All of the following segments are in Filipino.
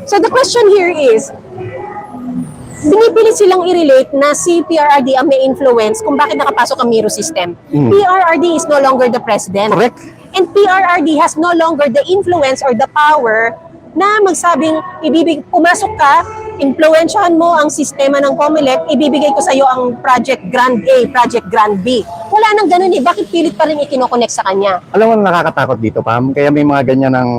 So the question here is, binipilit silang i-relate na si PRRD ang may influence kung bakit nakapasok ang Miro system. PRRD is no longer the president. Correct. And PRRD has no longer the influence or the power na magsabing, pumasok ka, impluensyahan mo ang sistema ng COMELEC, ibibigay ko sa iyo ang Project Grand A, Project Grand B. Wala nang ganun eh. Bakit pilit pa rin ikinokonek sa kanya? Alam mo, nakakatakot dito, Pam. Kaya may mga ganyan ng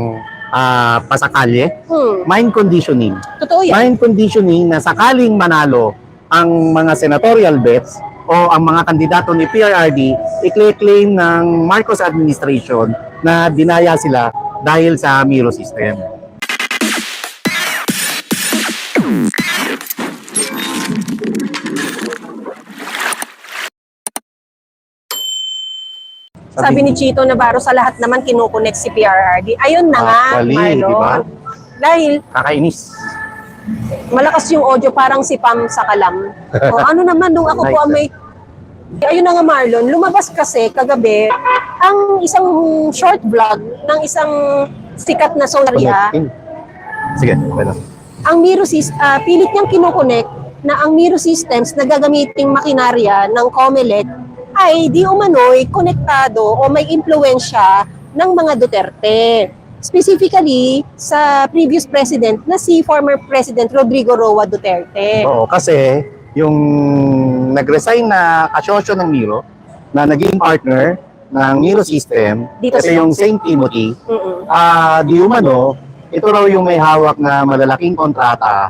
pasakalye. Mind conditioning. Totoo yan. Mind conditioning na sakaling manalo ang mga senatorial bets o ang mga kandidato ni PRRD, i-claim ng Marcos administration na dinaya sila dahil sa Miro system. Sabi ni Chito Navarro, sa lahat naman kinukonek si PRRD. Ayun na nga, Actually, Marlon. diba? Dahil Kakainis. malakas yung audio, parang si Pam sa kalam. O ano naman, nung ako po ang may... Ayun na nga, Marlon, lumabas kasi kagabi ang isang short vlog ng isang sikat na solariya. Sige, okay lang. Ang Miro pilit niyang kinukonek na ang Miro Systems na gagamiting makinarya ng COMELEC ay di umano'y konektado o may impluensya ng mga Duterte. Specifically, sa previous president na si former President Rodrigo Roa Duterte. Oo, kasi yung nag-resign na kasosyo ng Miro, na naging partner ng Miro system, Dito kasi sa- yung St. Timothy, Mm-mm. di umano, ito raw yung may hawak na malalaking kontrata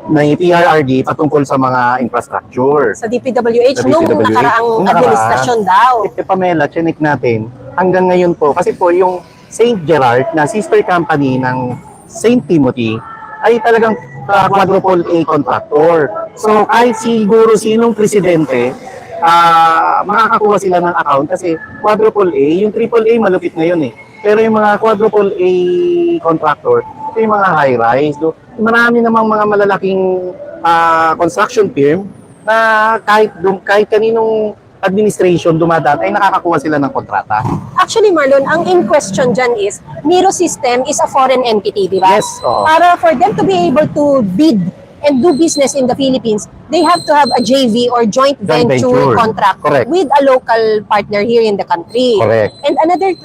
ng PRRD patungkol sa mga infrastructure. Sa DPWH, Sa nung DPWH. nakaraang Nung nakaraan. administrasyon daw. Pamela, chinik natin, hanggang ngayon po, kasi po yung St. Gerard na sister company ng St. Timothy ay talagang quadruple A contractor. So kahit siguro sinong presidente, makakakuha sila ng account kasi quadruple A, yung triple A malupit na yun eh. Pero yung mga quadruple A contractor, ito yung mga high-rise. Marami namang mga malalaking construction firm na kahit kaninong administration dumadaan ay nakakakuha sila ng kontrata. Actually, Marlon, ang in question dyan is, Miro System is a foreign entity, di ba? Yes, oo. Para for them to be able to bid and do business in the Philippines, they have to have a JV or joint venture contract Correct. with a local partner here in the country. Correct. And another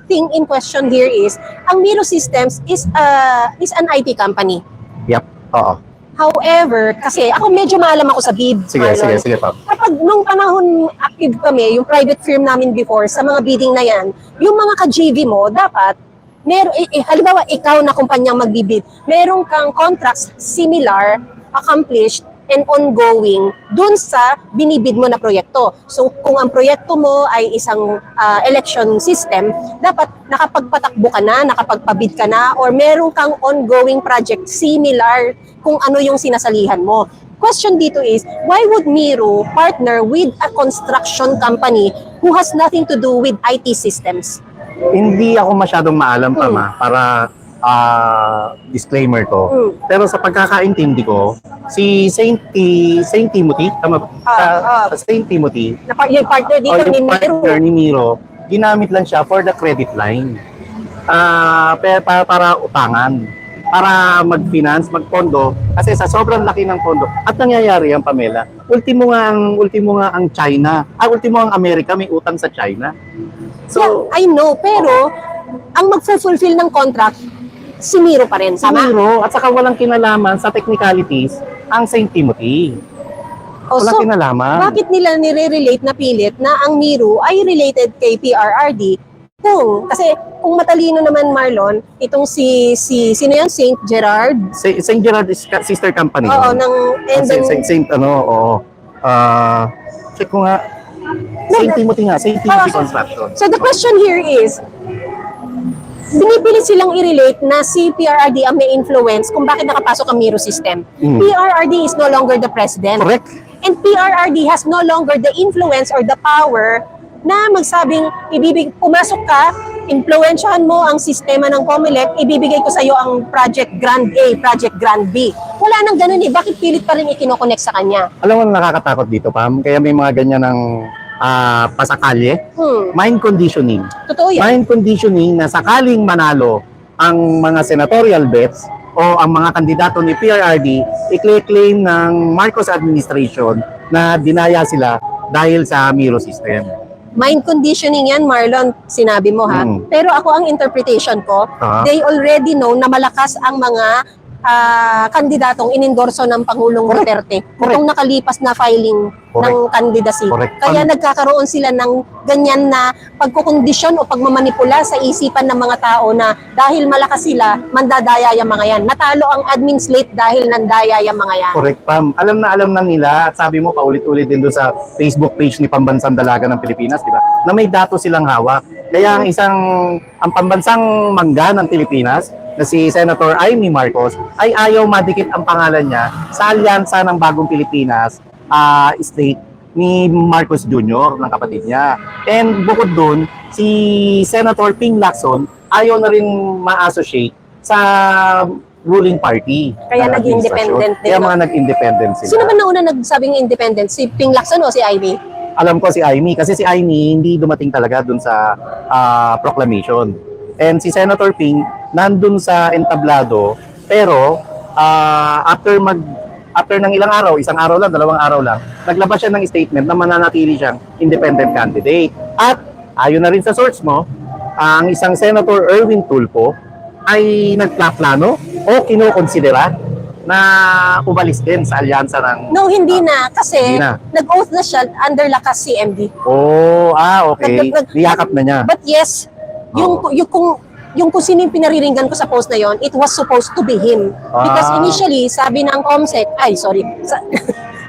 thing in question here is, ang Miro Systems is an IT company. Yep. Oo. However, kasi ako medyo maalam ako sa bid, Sige, Marlon. sige, Pam. Kapag nung panahon active kami, yung private firm namin before, sa mga bidding na yan, yung mga ka-JV mo, dapat, halimbawa, ikaw na kumpanyang magbibid, meron kang contracts similar, accomplished, and ongoing dun sa binibid mo na proyekto. So, kung ang proyekto mo ay isang election system, dapat nakapagpatakbo ka na, nakapagpabid ka na, or meron kang ongoing project similar kung ano yung sinasalihan mo. Question dito is, why would Miro partner with a construction company who has nothing to do with IT systems? Hindi ako masyadong maalam pa para disclaimer ko. Pero sa pagkakaintindi ko, si St. Timothy, tama ba? Sa St. Timothy, Yung partner dito o ni yung Miro. partner ni Miro, ginamit lang siya for the credit line. Para utangan, para mag-finance, mag-pondo, kasi sa sobrang laki ng pondo. At nangyayari yan, Pamela, ultimo nga ang China, ultimo ang Amerika may utang sa China. So, Yeah, I know, pero ang mag-fulfill ng contract, si Miro pa rin, sa tama? Miro, at saka walang kinalaman sa technicalities ang St. Timothy. O, Walang so, kinalaman. bakit nila nire-relate na pilit na ang Miro ay related kay PRRD? Kasi kung matalino naman, Marlon, itong sino yan? St. Gerard? St. Gerard is sister company. Oo, ng, and then, Check ko nga. St. Timothy nga, St. Timothy Construction. so the question here is, binipilit silang i-relate na si PRRD ang may influence kung bakit nakapasok ang Miro system. PRRD is no longer the president. Correct. And PRRD has no longer the influence or the power na magsabing, pumasok ka, impluensyahan mo ang sistema ng COMELEC, ibibigay ko sa iyo ang Project Grand A, Project Grand B. Wala nang ganun eh. Bakit pilit pa rin ikinokonek sa kanya? Alam mo, nakakatakot dito, Pam. Kaya may mga ganyan ng pasakalye. Mind conditioning. Totoo yan. Mind conditioning na sakaling manalo ang mga senatorial bets o ang mga kandidato ni PRRD i-claim ng Marcos administration na dinaya sila dahil sa Miro system. Mind conditioning yan, Marlon, sinabi mo ha. Pero ako ang interpretation ko, they already know na malakas ang mga kandidatong inendorso ng Pangulong Duterte. Itong nakalipas na filing ng candidacy. Kaya nagkakaroon sila ng ganyan na pagkukondisyon o pagmamanipula sa isipan ng mga tao na dahil malakas sila, mandadaya yung mga yan. Natalo ang admin slate dahil nandaya yung mga yan. Correct, Pam. Alam na nila at sabi mo paulit-ulit din doon sa Facebook page ni Pambansang Dalaga ng Pilipinas, di ba? Na may datos silang hawak. Kaya ang pambansang mangga ng Pilipinas na si Senator Amy Marcos ay ayaw madikit ang pangalan niya sa alyansa ng Bagong Pilipinas state ni Marcos Jr. ng kapatid niya. And bukod dun, si Senator Ping Lacson ayaw na rin ma-associate sa ruling party. Kaya naging independent din. Kaya mga nag-independent sila. Sino ba nauna nagsabing independent? Si Ping Lacson o si Ivy? Alam ko si Amy kasi si Amy hindi dumating talaga dun sa proclamation. And si Senator Ping nandun sa entablado pero after ng ilang araw, isang araw lang, dalawang araw lang, naglabas siya ng statement na mananatili siyang independent candidate. At ayon na rin sa source mo, ang isang Senator Erwin Tulfo ay nagplaplano o kinukonsidera na umalis din sa alyansa ng... No, hindi na. Kasi nag-oath na siya under lakas CMD. Oh, okay. Niyakap na niya. But yes, yung kung sino yung pinariringgan ko sa post na yon, it was supposed to be him. Because initially, sabi ng COMSEC,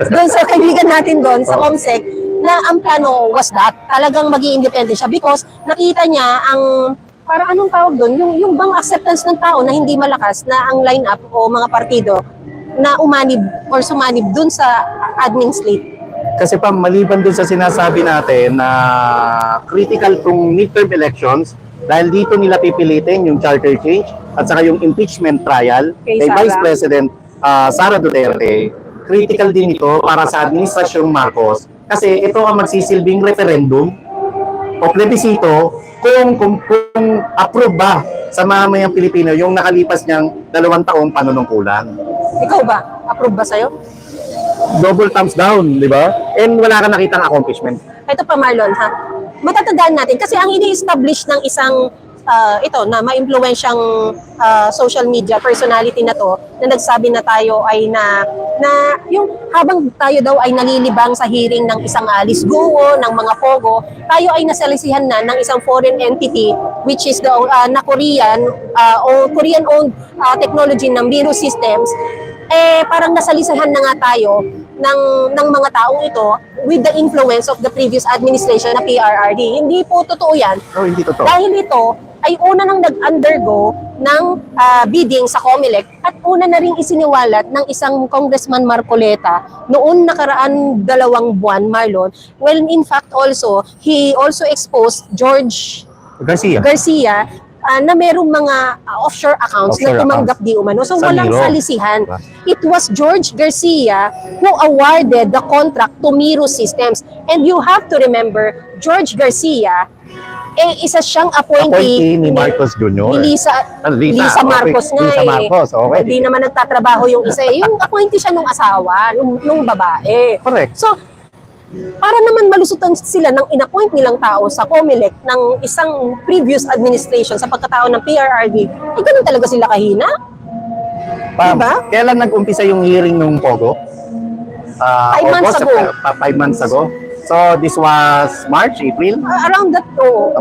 doon sa kaibigan natin doon, sa COMSEC, na ang plano was that, talagang maging independent siya because nakita niya ang, para anong tawag doon, yung bang acceptance ng tao na hindi malakas na ang lineup o mga partido na umanib or sumanib doon sa admin slate. Kasi pa maliban doon sa sinasabi natin na critical kung midterm elections, dahil dito nila pipilitin yung charter change at saka yung impeachment trial kay Vice President Sara Duterte, critical din ito para sa Administrasyong Marcos kasi ito ang magsisilbing referendum o plebisito kung approve ba sa mamamayang Pilipino yung nakalipas niyang 2 taong panunungkulan. Ikaw ba? Approve ba sa'yo? Double thumbs down, di ba? And wala ka nakitang accomplishment. Ito pa Marlon ha. Matatandaan natin kasi ang ini-establish ng isang ito na ma-impluwensyang social media personality na to na nagsabi na tayo ay na yung habang tayo daw ay nalilibang sa hearing ng isang Alice Guo, ng mga Pogo, tayo ay nasalisihan na ng isang foreign entity which is the na Korean o Korean-owned technology ng Miro Systems. Parang nasalisahan na nga tayo ng mga taong ito with the influence of the previous administration na PRRD. Hindi po totoo yan. Oh, hindi totoo. Dahil ito ay una nang nag-undergo ng bidding sa COMELEC at una na ring isiniwalat ng isang Congressman Marcoleta noon nakaraan 2 buwan, Marlon. Well, in fact also, he also exposed George Garcia na merong mga offshore accounts na tumanggap di umano. So walang salisihan. It was George Garcia who awarded the contract to Miro Systems. And you have to remember, George Garcia, isa siyang appointee ni Marcos Jr. Ni Lisa Marcos nga Lisa Marcos, okay. Hindi naman nagtatrabaho yung isa. Yung appointee siya nung asawa, nung babae. Correct. So, para naman malusutan sila ng in-appoint nilang tao sa COMELEC ng isang previous administration sa pagkatao ng PRRD, ganun talaga sila kahina. Diba? Kailan nag-umpisa yung hearing ng Pogo? 5 months ago. 5 months ago. So, this was March, April? Around that,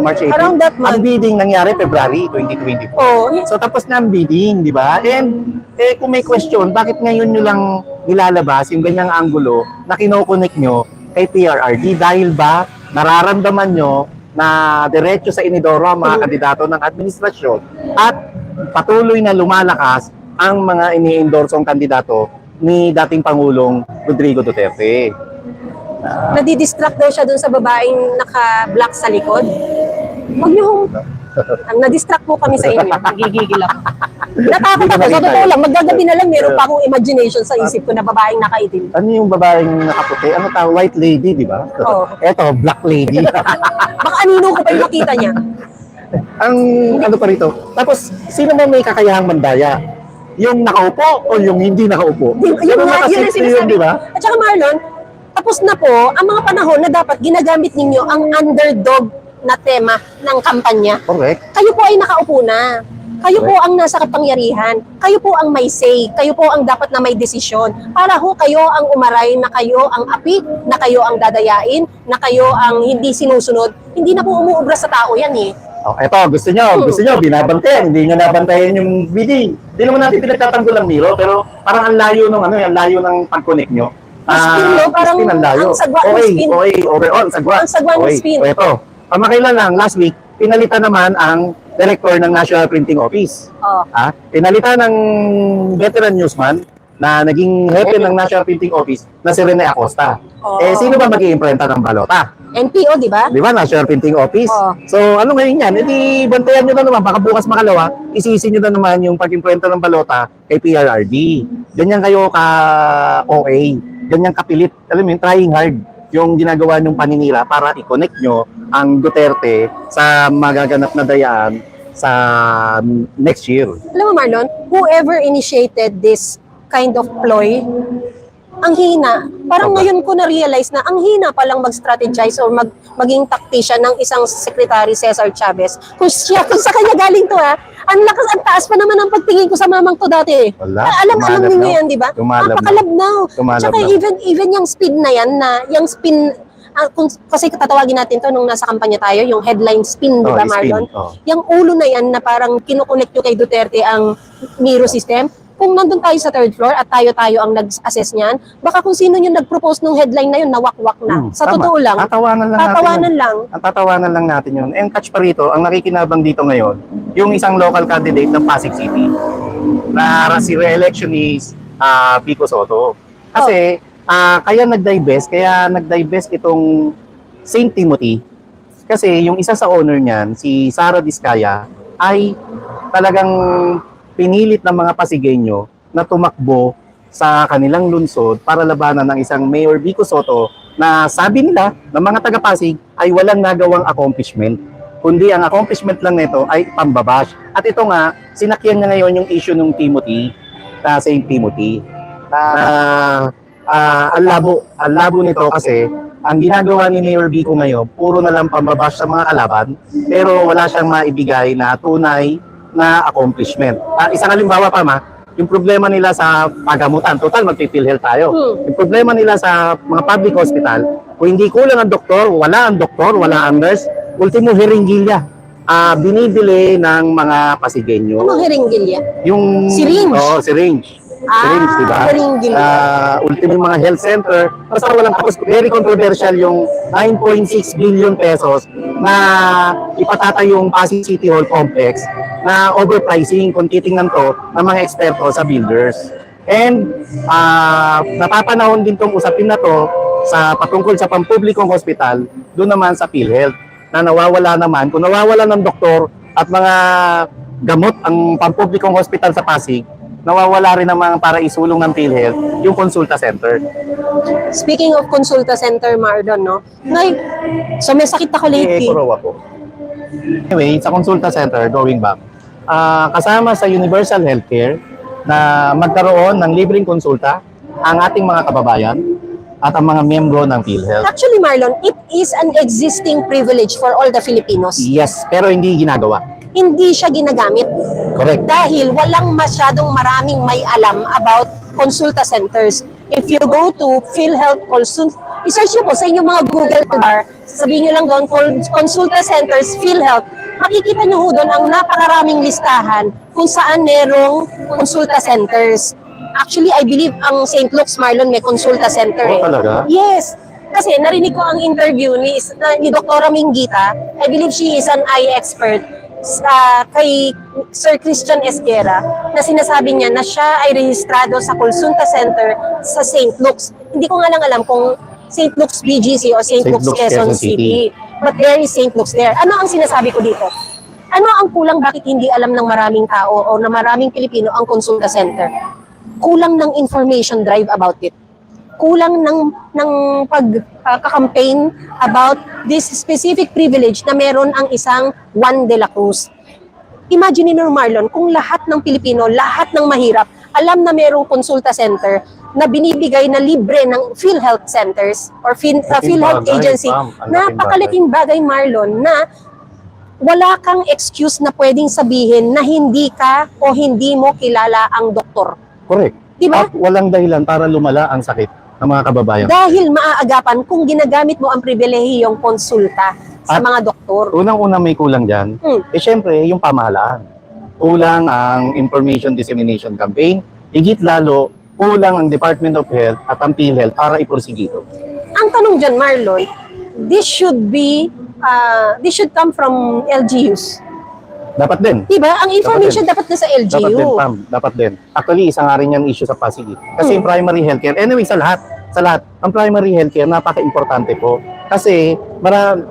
March, April. Around that month. Ang bidding nangyari February 2024. So, tapos na ang bidding, di ba? And kung may question, bakit ngayon nyo lang nilalabas yung ganyang anggulo na kinokonek nyo kay PRRD? Dahil ba nararamdaman nyo na diretso sa inidoro ang mga kandidato ng administrasyon at patuloy na lumalakas ang mga ini-endorsong kandidato ni dating Pangulong Rodrigo Duterte? Nadidistract daw siya dun sa babaeng naka-black sa likod. Huwag niyo na-distract po kami sa inyo. Nagigigil ako. Natakot ako. Sa totoo lang, magagabi na lang meron pa akong imagination sa isip ko na babaeng nakaitim. Ano yung babaeng nakaputi? Ano tawag? White lady, di ba? Oo. Eto, black lady. Baka anino ko pa yung makita niya. Ang ano pa rito. Tapos, sino mo may kakayahang mandaya? yung nakaupo o yung hindi nakaupo. Yun Ganun nga, yun ang nakasimple yun, sinasabi di ko. ba? At saka Marlon, tapos na po ang mga panahon na dapat ginagamit ninyo ang underdog na tema ng kampanya. Correct. Kayo po ay nakaupo na. Kayo po ang nasa kapangyarihan. Kayo po ang may say. Kayo po ang dapat na may desisyon. Para ho kayo ang umaray, na kayo ang api, na kayo ang dadayain, na kayo ang hindi sinusunod. Hindi na po umuubra sa tao yan eh. Oh, eto, gusto nyo, binabantayan, hindi nyo nabantayan yung bidding. Hindi naman natin pinagtatanggol ang Miro, pero parang ang layo ng ang layo ng pag-connect nyo. Spin, no? Parang spin ang layo. ang sagwa ng spin. Okay, overall, sagwa. Ang sagwa ng Okay, spin. so eto, pamakailan lang, last week, pinalitan naman ang director ng National Printing Office. Oh. Pinalitan ng veteran newsman na naging hepe ng National Printing Office na si Rene Acosta. Oh. Sino ba mag-iimprenta ng balota? NPO, di ba? Di ba? National Printing Office. Oh. So, ano ngayon yan? Edi, bantayan nyo na naman. Baka bukas makalawa, isisi nyo na naman yung pag-imprenta ng balota kay PRRD. Ganyan kayo ka-OA. Ganyan kapilit. Alam mo yun, trying hard yung ginagawa nyong paninira para i-connect nyo ang Duterte sa magaganap na dayaan sa next year. Alam mo Marlon, whoever initiated this kind of ploy, ang hina. Parang Okay. ngayon ko na-realize na ang hina palang mag-strategize or maging tactician ng isang Secretary Cesar Chavez. Kung sa kanya galing to ang lakas, ang taas pa naman ang pagtingin ko sa mamang to dati. Wala. Alam Tumalab ninyo na. yan, di ba? Tumalab na. Napakalabnaw. Tumalab Tsaka na. even yung speed na yan, yung spin, kasi tatawagin natin to nung nasa kampanya tayo, yung headline spin, di ba Marlon? Yung ulo na yan na parang kinukonect nyo kay Duterte ang Miro system. Kung nandun tayo sa third floor at tayo ang nag-assess niyan, baka kung sino yung nag-propose ng headline na yun, nawak-wak na. Sa Tama. totoo lang. Tatawanan lang Tatawanan natin yun. lang. Ang tatawanan lang natin yun. And catch pa rito, ang nakikinabang dito ngayon, yung isang local candidate ng Pasig City na si re-election is Pico Soto. Kasi kaya nag-divest itong St. Timothy kasi yung isa sa owner niyan, si Sara Diskaya, ay talagang pinilit ng mga Pasigueño na tumakbo sa kanilang lungsod para labanan ng isang Mayor Vico Soto na sabi nila ng mga taga-Pasig ay walang nagawang accomplishment. Kundi ang accomplishment lang nito ay pambabash. At ito nga, sinakyan niya ngayon yung issue ng Timothy, St. Timothy. Ang labo nito kasi ang ginagawa ni Mayor Vico ngayon, puro na lang pambabash sa mga kalaban, pero wala siyang maibigay na tunay na accomplishment. Isang halimbawa pa yung problema nila sa pagamutan, total magpipilhealth tayo. Yung problema nila sa mga public hospital, kung hindi kulang ang doktor, wala ang nurse, ultimo hiringgilya. Binibili ng mga Pasigueño. Anong hiringgilya? Yung Syringe? Oo, syringe. Syringe, di ba? Hiringgilya. Ultimo yung mga health center. Basta walang tapos. Very controversial yung 9.6 billion pesos na ipatatayo yung Pasig City Hall Complex na overpricing kung titingnan to ng mga eksperto sa builders. And napapanahon din tong usapin na to sa patungkol sa pampublikong hospital, doon naman sa PhilHealth, na nawawala naman, kung nawawala ng doktor at mga gamot ang pampublikong hospital sa Pasig, nawawala rin naman para isulong ng PhilHealth yung consulta center. Speaking of consulta center, Marlon, no? So may sakit ako lately. Puro ako. Anyway, sa consulta center, going back, kasama sa Universal Healthcare na magkaroon ng libreng konsulta ang ating mga kababayan at ang mga miyembro ng PhilHealth. Actually, Marlon, it is an existing privilege for all the Filipinos. Yes, pero hindi ginagawa. Hindi siya ginagamit Correct. dahil walang masyadong maraming may alam about consulta centers. If you go to PhilHealth i-search nyo po sa inyong mga Google bar, sabihin nyo lang doon, consulta centers, PhilHealth, makikita nyo ho doon ang napakaraming listahan kung saan merong consulta centers. Actually, I believe ang St. Luke's, Marlon, may consulta center. Talaga? Yes. Kasi narinig ko ang interview ni Dr. Minggita. I believe she is an eye expert kay Sir Christian Esguera na sinasabi niya na siya ay rehistrado sa consulta center sa St. Luke's. Hindi ko nga lang alam kung St. Luke's BGC o St. Luke's Quezon City. But there is St. Luke's there. Ano ang sinasabi ko dito? Ano ang kulang, bakit hindi alam ng maraming tao o na maraming Pilipino ang consulta center? Kulang ng information drive about it. Kulang ng pagkakampaign about this specific privilege na meron ang isang Juan de la Cruz. Imagine nyo, Marlon, kung lahat ng Pilipino, lahat ng mahirap, alam na merong konsulta center na binibigay na libre ng PhilHealth centers or PhilHealth bagay, agency. ma'am. Ang laking Napakalaking bagay, Marlon, na wala kang excuse na pwedeng sabihin na hindi ka o hindi mo kilala ang doktor. Correct. Diba? At walang dahilan para lumala ang sakit ng mga kababayan. Dahil maaagapan kung ginagamit mo ang pribilehiyong konsulta sa At mga doktor. Unang-una may kulang dyan, syempre yung pamahalaan. Kulang ang information dissemination campaign, higit lalo, kulang ang Department of Health at ang PhilHealth para ipursige ito. Ang tanong dyan, Marlon, this should come from LGUs. Dapat din. Diba? Ang information dapat na sa Dapat din, LGU. Pam. Dapat din. Actually, isa nga rin yung issue sa Pasig. Kasi yung primary healthcare, anyway, sa lahat, ang primary healthcare, napaka-importante po. Kasi,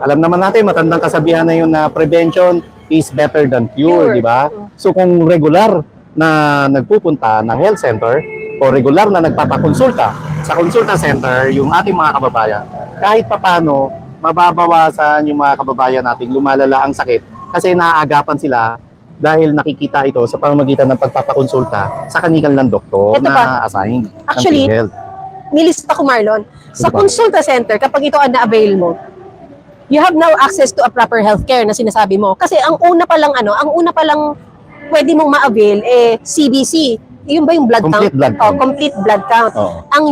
alam naman natin, matandang kasabihan na yun na prevention is better than cure, Cure. di ba? So, kung regular na nagpupunta ng health center o regular na nagpapakonsulta sa consulta center, yung ating mga kababayan, kahit papano, mababawasan yung mga kababayan nating lumalala ang sakit kasi naaagapan sila dahil nakikita ito sa pamamagitan ng pagpapakonsulta sa kanilang doktor Ito na assigned ng Actually, PhilHealth. nilista ko, Marlon, sa Ano ba? consulta center, kapag ito ang na-avail mo, you have now access to a proper healthcare na sinasabi mo. Kasi ang una pa lang pwede mong ma-avail, CBC. Yun ba yung blood Complete count? blood count. Complete blood count. Oo. Ang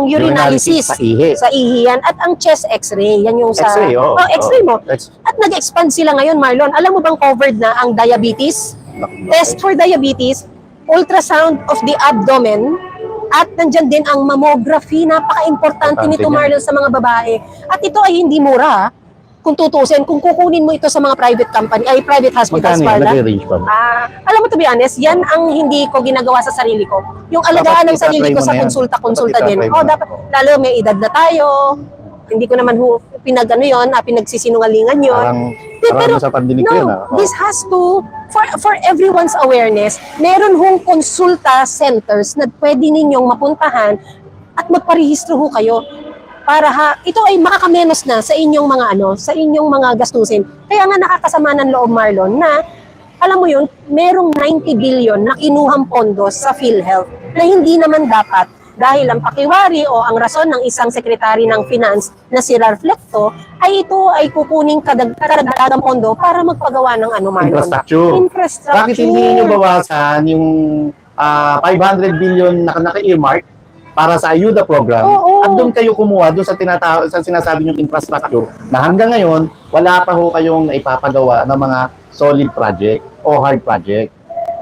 urinalysis Sa ihi. sa ihi yan. At ang chest x-ray, yan yung sa... X-ray, oo. X-ray mo. That's- At nag-expand sila ngayon, Marlon. Alam mo bang covered na ang diabetes? Test for diabetes, ultrasound of the abdomen, at nandyan din ang mammography. Napaka-importante Importante nito, yan. Marlon, sa mga babae. At ito ay hindi mura, ha? Kung tutusin, kung kukunin mo ito sa mga private company, ay private hospitals, Magkano yan? Marla. Nag-range pa ba? Alam mo, to be honest, yan ang hindi ko ginagawa sa sarili ko. Yung alagaan ng Dapat sarili ko itatry mo sa na yan. konsulta-konsulta Dapat din. itatry mo na. Dapat, lalo may edad na tayo. Hindi ko naman pinagsisinungalingan yun. Parang sa pandinig ko yun. Oh. This has to, for everyone's awareness, meron hong konsulta centers na pwede ninyong mapuntahan at magparehistro ho kayo para ito ay makakamenos na sa inyong mga gastusin. Kaya nga nakakasama ng loob, Marlon, na alam mo yun, merong 90 billion na kinuhang pondo sa PhilHealth na hindi naman dapat dahil ang pakiwari o ang rason ng isang sekretary ng finance na si Ralph Lecto ay ito ay kukuning kadagdagang pondo para magpagawa ng Marlon? Infrastructure. Bakit hindi nyo bawasan yung 500 billion na naka-earmark para sa ayuda program Oo. at doon kayo kumuha doon sa sinasabi nyong infrastructure na hanggang ngayon wala pa ho kayong naipapagawa ng mga solid project o hard project.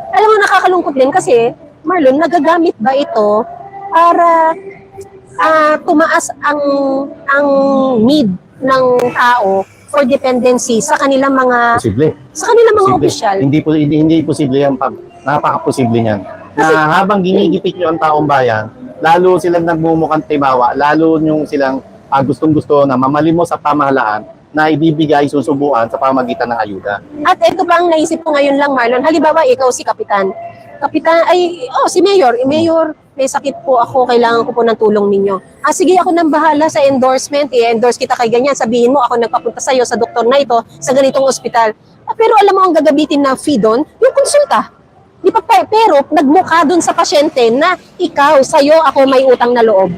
Alam mo, nakakalungkot din kasi, Marlon, nagagamit ba ito para tumaas ang need ng tao for dependency sa kanilang mga opisyal? Hindi posible yan, Pag. Napaka-posible niyan. Na habang ginigipit nyo ang taong bayan, lalo silang nagmumukhang timawa, lalo yung silang gustong-gusto na mamalimos sa pamahalaan na ibibigay susubuan sa pamagitan ng ayuda. At ito pa ang naisip ko ngayon lang, Marlon. Halimbawa, ikaw si Kapitan. Si Mayor. Mayor, may sakit po ako, kailangan ko po ng tulong ninyo. Sige, ako nang bahala sa endorsement. I-endorse kita kay ganyan. Sabihin mo, ako nagpapunta sa'yo sa doktor na ito, sa ganitong ospital. Pero alam mo, ang gagabitin na fee doon, yung konsulta. Di pa, pero nagmukha doon sa pasyente na ikaw, sa'yo, ako may utang na loob.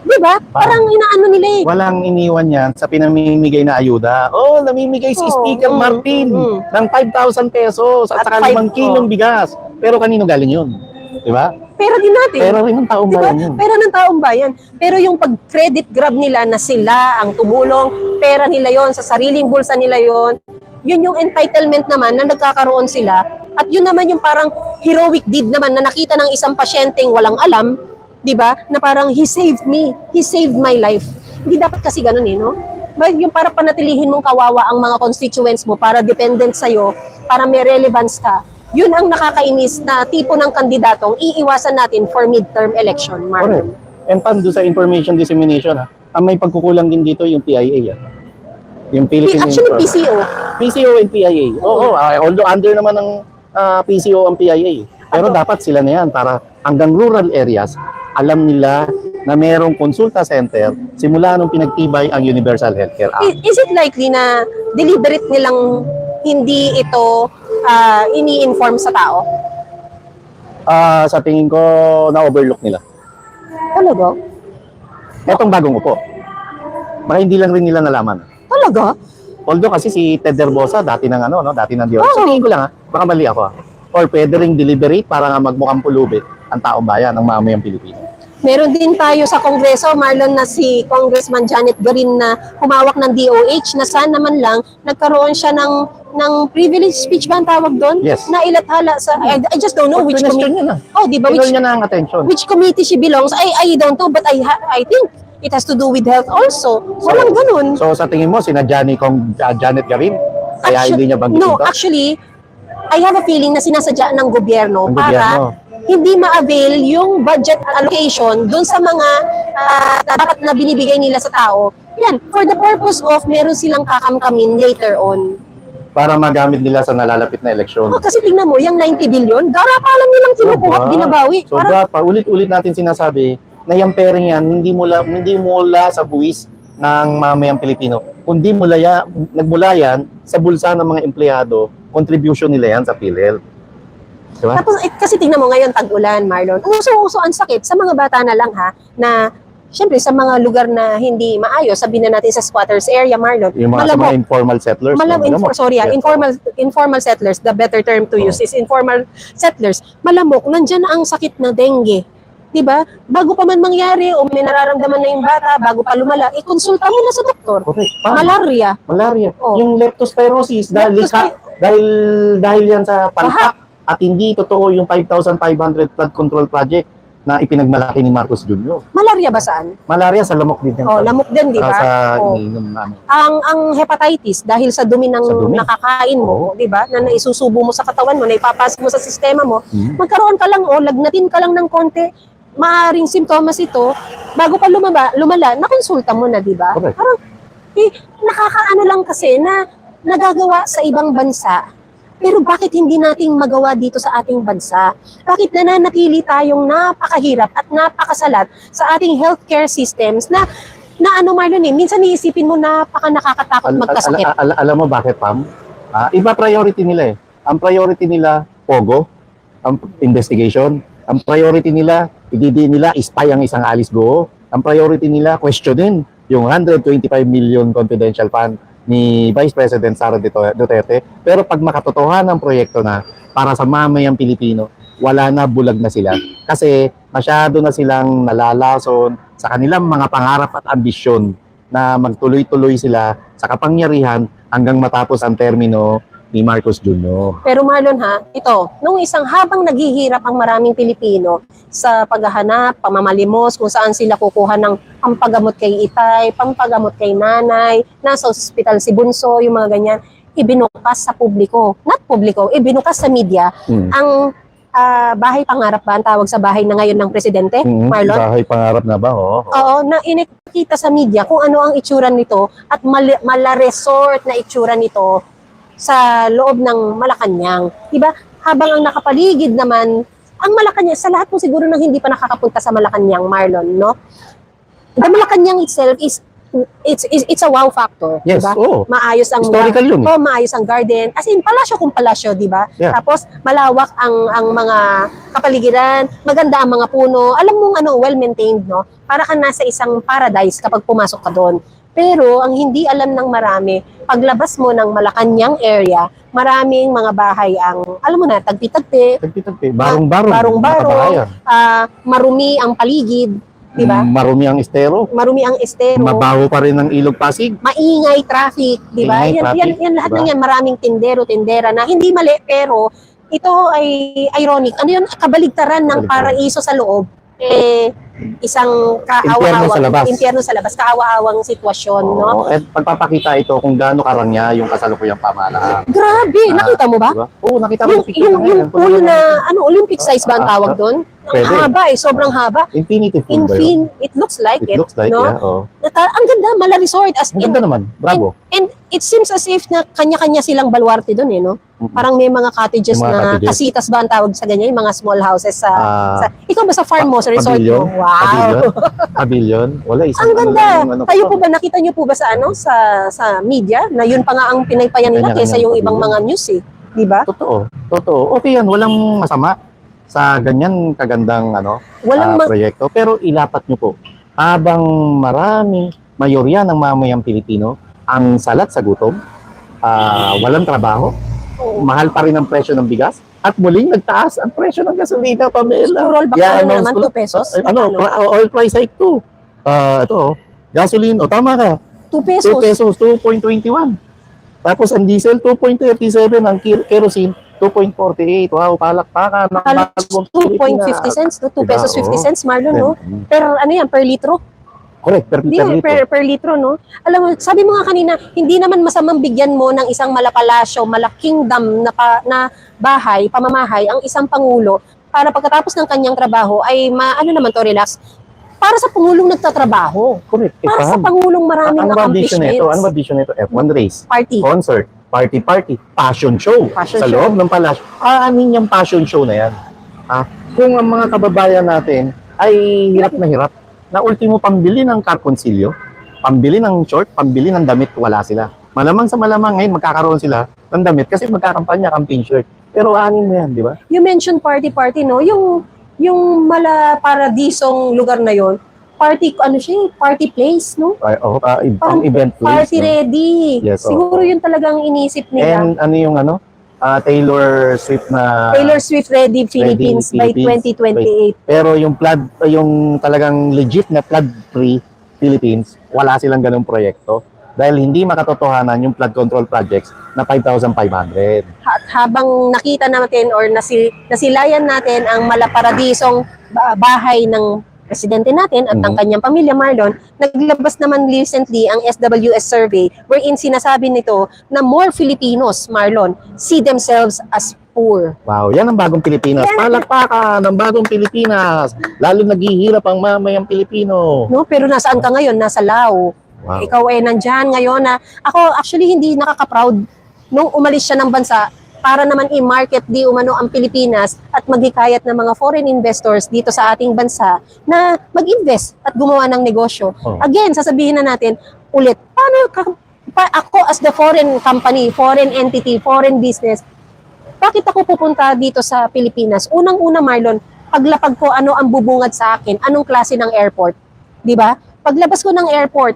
Di ba? Parang inaano nila eh. Walang iniwan yan sa pinamimigay na ayuda. Namimigay si Speaker Martin ng 5,000 pesos at saka 5 kilong bigas. Pero kanino galing yun? Di ba? Pera din natin. Pera rin ng taong bayan yun. Pera ng taong bayan. Pero yung pag-credit grab nila na sila ang tumulong, pera nila yon, sa sariling bulsa nila yon, yun yung entitlement naman na nagkakaroon sila. At yun naman yung parang heroic deed naman na nakita ng isang pasyenteng walang alam, di ba? Na parang, he saved me. He saved my life. Hindi dapat kasi ganun no? Yung para panatilihin mong kawawa ang mga constituents mo para dependent sa'yo, para may relevance ka. Yun ang nakakainis na tipo ng kandidatong iiwasan natin for midterm election, Marlon. Correct. And doon sa information dissemination, ang may pagkukulang din dito yung PIA. Yung Philippine Actually, PCO. PCO and PIA. Although under naman ng PCO ang PIA. Pero dapat sila na yan para hanggang rural areas, alam nila na merong consulta center simula nung pinagtibay ang Universal Healthcare Act. Is it likely na deliberate nilang hindi ito ini-inform sa tao? Sa tingin ko, na-overlook nila. Talaga? Etong bagong upo. Baka hindi lang rin nila nalaman. Talaga? Although kasi si Ted Herbosa, dati ng dati ng Dior. Sa tingin ko lang baka mali ako Or pwede ring deliberate para nga magmukhang pulubit ang taong bayan, ang mamayang Pilipino. Meron din tayo sa Kongreso, Marlon, na si Congressman Janet Garin na humawak ng DOH na sana man lang nagkaroon siya ng privilege speech ba ang tawag doon? Yes. Na ilathala sa, I just don't know which Question committee. niya na. Oh, di ba? Pinol niya na ang attention. Which committee she belongs? I don't know, but I think it has to do with health also. Walang ganun. So sa tingin mo, sina Janet Garin, kaya hindi niya banggitin No, to? actually, I have a feeling na sinasadya ng gobyerno Ng para gobyerno. hindi ma-avail yung budget allocation dun sa mga dapat na binibigay nila sa tao. Yan, for the purpose of meron silang kakamkamin later on. Para magamit nila sa nalalapit na eleksyon. Oh, kasi tingnan mo, yung 90 billion, garapa lang nilang kinukuha, Sobra. binabawi. Sobra pa. Ulit-ulit natin sinasabi na yung pering yan, hindi mula sa buwis ng mamayang Pilipino. Kundi nagmula yan sa bulsa ng mga empleyado, contribution nila yan sa PhilHealth. Diba? Tapos, kasi tingnan mo ngayon, tag-ulan, Marlon. Uso-uso ang sakit sa mga bata na lang ha, na syempre sa mga lugar na hindi maayos, sabihin na natin sa squatters area, Marlon. Yung mga, sa mga informal settlers. Informal settlers, the better term to use is informal settlers. Malamok, nandyan ang sakit na dengue. Diba? Bago pa man mangyari o may nararamdaman na yung bata, bago pa lumala, ikonsulta mo na sa doktor. Correct. Malaria. Malaria. Oh. Yung leptospirosis, dahil yan sa palpak at hindi totoo yung 5,500 flood control project na ipinagmalaki ni Marcos Jr. Malaria ba saan? Malaria sa lamok din yan. Oh, lamok din, di ba? Sa Oh. iniinom namin. Ang hepatitis dahil sa dumi ng Sa dumi. nakakain mo, 'di ba? Na naisusubo mo sa katawan mo, na ipapasok mo sa sistema mo, Mhm. magkaroon ka lang o lagnatin ka lang ng konti, maaring simptomas ito, bago pa lumala, nakonsulta mo na, 'di ba? Correct. Parang nakakaano lang kasi na nagagawa sa ibang bansa. Pero bakit hindi nating magawa dito sa ating bansa? Bakit nananatili tayong napakahirap at napakasalat sa ating healthcare systems na ano, Marlon, minsan iisipin mo nakakatakot magkasakit. Alam mo bakit, Pam? Iba priority nila eh. Ang priority nila, pogo, ang investigation. Ang priority nila, ididi nila, spy ang isang Alice Go. Ang priority nila, questionin yung 125 million confidential fund ni Vice President Sara Duterte. Pero pag makatotohanan ng proyekto na para sa mamayang Pilipino, wala na, bulag na sila. Kasi masyado na silang nalalason sa kanilang mga pangarap at ambisyon na magtuloy-tuloy sila sa kapangyarihan hanggang matapos ang termino ni Marcos Jr. Pero Marlon nung isang habang naghihirap ang maraming Pilipino sa paghahanap, pamamalimos, kung saan sila kukuha ng pampagamot kay itay, pampagamot kay nanay, nasa ospital si Bunso, yung mga ganyan, ibinukas sa publiko. Not publiko, ibinukas sa media ang bahay pangarap ba ang tawag sa bahay na ngayon ng presidente, Marlon? Bahay pangarap na ba? Oo, na inikita sa media kung ano ang itsura nito at mala-resort na itsura nito sa loob ng Malacanang. Diba? Habang ang nakapaligid naman, ang Malacanang, sa lahat po siguro nang hindi pa nakakapunta sa Malacanang, Marlon, no? The Malacanang itself it's a wow factor, Yes, diba? oo. Maayos ang Historical yun. Oh, maayos ang garden. As in, palasyo kung palasyo, di ba? Yeah. Tapos, malawak ang mga kapaligiran, maganda ang mga puno. Alam mo, well-maintained, no? Para ka nasa isang paradise kapag pumasok ka doon. Pero, ang hindi alam ng marami, paglabas mo ng Malacanang area, maraming mga bahay ang, alam mo na, tagpi-tagpi, Tagpi-tagpi. Barong-barong. barong-barong, marumi ang paligid, di ba? Marumi ang estero. Marumi ang estero. Mabaho pa rin ang ilog Pasig. Maingay traffic, di ba? Ingay traffic, Yan lahat diba? ng yan, maraming tindero-tindera na hindi mali, pero ito ay ironic. Ano yun? Kabaligtaran ng Kabaligtaran. paraiso sa loob. Isang Impyerno sa labas. impyerno sa labas, kaawa-awang sitwasyon, no? At pagpapakita ito kung gaano karangya yung kasalukuyang pamahalaan. Grabe, nakita mo ba? Diba? Oo, nakita mo Yung pool na, Olympic size ba ang tawag doon? Ang Pwede. haba sobrang haba. Infinity pool ba yun? It looks like It looks like, no? yeah. Oh. Ang ganda, mala resort. As Ang ganda naman. Bravo. And it seems as if na kanya-kanya silang balwarte doon, no? Parang may mga cottages May mga na cottages. kasitas ba ang tawag sa ganyan, yung mga small houses sa ikaw ba sa farm mo, sa resort Pavilion? mo? Wow. Pavilion? Wala, isang Ang ganda. ano Kayo pa. po ba, nakita niyo po ba sa sa media na yun pa nga ang pinaypayan nila Kanya-kanya kaysa yung ibang pavilion. mga news eh. di ba? Totoo. Totoo. Okay yan, walang masama sa ganyan kagandang Walang proyekto. Pero ilapat nyo po, habang mayorya ng mamayang Pilipino ang salat sa gutom, walang trabaho, mahal pa rin ang presyo ng bigas, at muling nagtaas ang presyo ng gasolina, Pamela. rollback na naman 2 pesos. Oil price hike to. Gasoline, tama ka. 2 pesos. 2 pesos, 2.21. Tapos ang diesel, 2.37. Ang kerosene, 2.48. Wow, palakpakan. Halos 2.50 cents, no? 2 pesos 50 cents, Marlon, no? Pero ano yan, per litro? Correct, per Hindi, litro. per litro, no? Alam mo, sabi mo nga kanina, hindi naman masamang bigyan mo ng isang malapalasyo, malaking dam na bahay, pamamahay, ang isang pangulo, para pagkatapos ng kanyang trabaho ay naman to, relax. Para sa pangulong nagtatrabaho. Correct. Para sa pangulong maraming Ano ba vision accomplishments. nito? Ano ba vision nito? F1 race, Party. concert, party, passion show. Passion sa show. loob ng palasyo. Aanin yung passion show na yan. Kung ang mga kababayan natin ay hirap na hirap, na ultimo pambili ng car consilio, pambili ng short, pambili ng damit, wala sila. Malamang sa malamang ngayon magkakaroon sila ng damit kasi magkakampanya, campaign shirt. Pero aanin mo yan, di ba? You mentioned party, no? Yung mala-paradisong lugar na yon, party, party place, no? Ang event place. Party no? ready. Yes, Siguro yun talagang inisip nila. And ano yung Taylor Swift na Taylor Swift Ready Philippines by Philippines 2028. pero yung talagang legit na flood-free Philippines, wala silang ganung proyekto dahil hindi makatotohanan yung flood control projects na 5,500. At habang nakita natin or nasilayan natin ang malaparadisong bahay ng presidente natin at ang kanyang pamilya, Marlon, naglabas naman recently ang SWS survey wherein sinasabi nito na more Filipinos, Marlon, see themselves as poor. Wow, yan ang bagong Pilipinas. Palakpakan ng bagong Pilipinas. Lalo naghihirap ang mamayang Pilipino. No? Pero nasaan ka ngayon? Nasa Lao. Wow. Ikaw ay nandyan ngayon na ako actually hindi nakaka-proud nung umalis siya ng bansa para naman i-market di umano ang Pilipinas at maghikayat ng mga foreign investors dito sa ating bansa na mag-invest at gumawa ng negosyo. Oh. Again, sasabihin na natin ulit, ako as the foreign company, foreign entity, foreign business, bakit ako pupunta dito sa Pilipinas? Unang-una, Marlon, paglapag ko, ano ang bubungad sa akin? Anong klase ng airport? Di ba? Paglabas ko ng airport,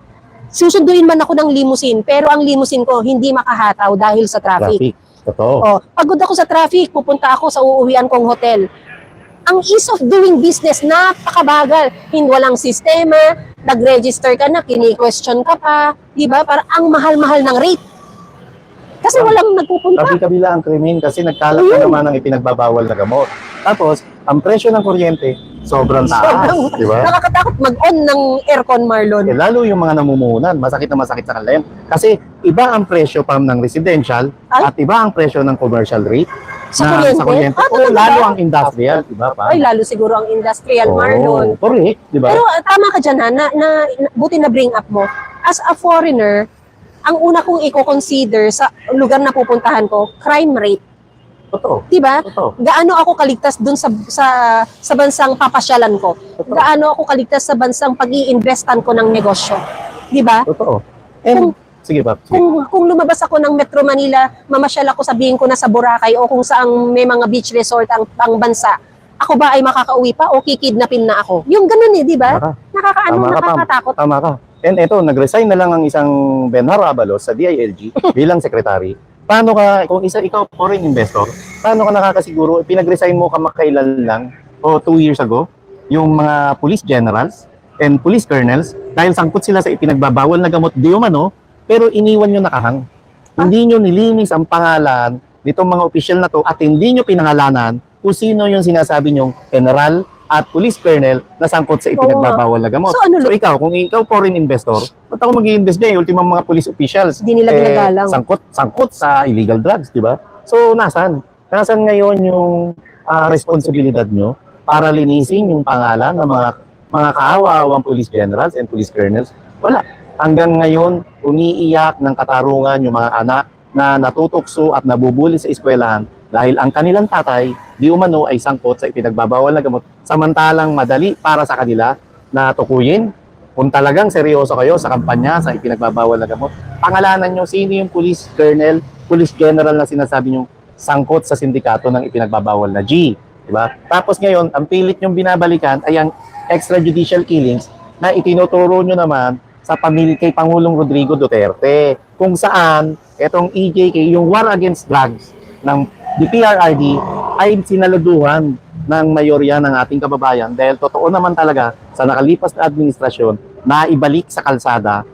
susunduin man ako ng limousine, pero ang limousine ko hindi makahataw dahil sa traffic. Totoo. Oh, pagod ako sa traffic, pupunta ako sa uuwian kong hotel. Ang ease of doing business, napakabagal. Walang sistema, nag-register ka na, kini-question ka pa, di ba? Parang ang mahal-mahal ng rate. Kasi walang nagpupunta. Kabi-kabila ang krimen kasi nagkalat na naman ang ipinagbabawal na gamot. Tapos, ang presyo ng kuryente, sobrang taas. Di ba? Nakakatakot mag-on ng aircon, Marlon. Lalo yung mga namumuhunan, masakit na masakit sa kanila yan. Kasi iba ang presyo ng residential at iba ang presyo ng commercial rate Sa sa kuryente. talaga Lalo ba? ang industrial, iba pa. Ay, lalo siguro ang industrial, Marlon. Correct, di ba? Pero tama ka dyan, ha, buti na bring up mo. As a foreigner, ang una kong i-consider sa lugar na pupuntahan ko, crime rate. Totoo. Diba? Totoo. Gaano ako kaligtas dun sa bansang papasyalan ko? Totoo. Gaano ako kaligtas sa bansang pag-i-investan ko ng negosyo? Diba? Totoo. And, sige ba? Sige. Kung lumabas ako ng Metro Manila, mamasyal ako, sabihin ko na sa Boracay o kung saang may mga beach resort ang bansa, ako ba ay makakauwi pa o kikidnapin na ako? Yung ganun di ba? Nakakatakot. Tama ka. And eto, nag-resign na lang ang isang Benhar Abalos sa DILG bilang secretary. Paano ka, kung ikaw foreign investor, paano ka nakakasiguro, pinag-resign mo kamakailan lang o 2 years ago, yung mga police generals and police colonels, dahil sangkot sila sa ipinagbabawal na gamot di umano, pero iniwan nyo nakahang. Hindi nyo nilinis ang pangalan nitong mga opisyal na to at hindi nyo pinangalanan kung sino yung sinasabi nyong general at police colonel na sangkot sa ipinagbabawal na gamot. So, ikaw, kung ikaw foreign investor, ba't ako mag-i-invest dyan? Yung ultimang mga police officials, Hindi nila ginagalang. sangkot sa illegal drugs, di ba? So, nasan ngayon yung responsibilidad nyo para linisin yung pangalan ng mga kaawawang police generals and police colonels? Wala. Hanggang ngayon, umiiyak ng katarungan yung mga anak na natutukso at nabubuli sa eskwelahan dahil ang kanilang tatay, di umano ay sangkot sa ipinagbabawal na gamot. Samantalang madali para sa kanila na tukuyin kung talagang seryoso kayo sa kampanya sa ipinagbabawal na gamot. Pangalanan nyo sino yung police colonel, police general na sinasabi nyo sangkot sa sindikato ng ipinagbabawal na G. Diba? Tapos ngayon, ang pilit yung binabalikan ay ang extrajudicial killings na itinuturo nyo naman sa pamilya kay Pangulong Rodrigo Duterte. Kung saan, itong EJK, yung war against drugs ng DPRRD ay sinaluduhan ng mayorya ng ating kababayan dahil totoo naman talaga sa nakalipas na administrasyon na ibalik sa kalsada,